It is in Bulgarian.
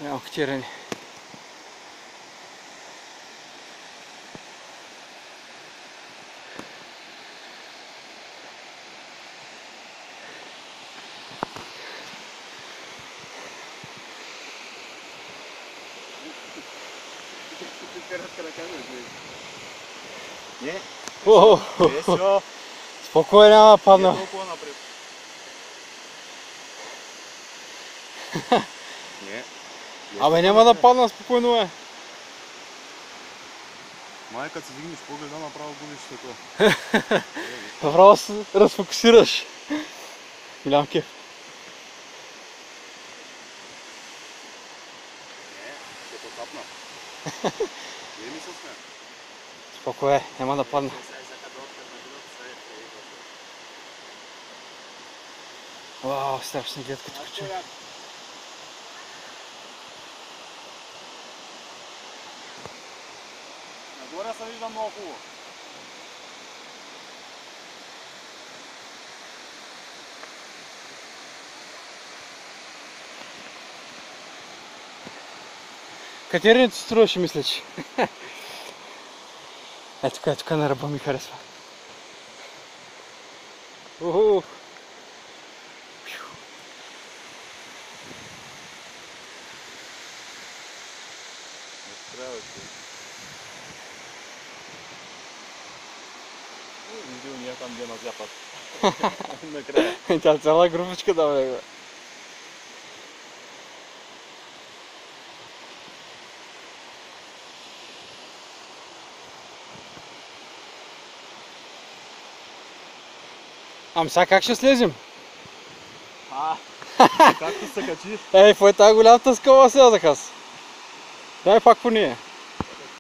Няма катерени. Не? Спокойно, няма падна. Не. Абе няма да падна, спокойно е. Май като се дигнеш погледа, направо губиш такова. Направо се разфокусираш. Голям кеф. Не, ще потапна. Не ми се сме. Спокойно, няма да падна. Вау, страшно глед като качу. Нагоре се вижда много хубаво. Катеренето се струваше, мисля, че. Е тук на ръба ми харесва. Уху! Видео ние там где на запад. Накрая. Тя цяла групичка да бе. Ам сега как ще слезем? Както се качи. Ей, какво е тази голямата скала сега за хас? Дай пак по нея.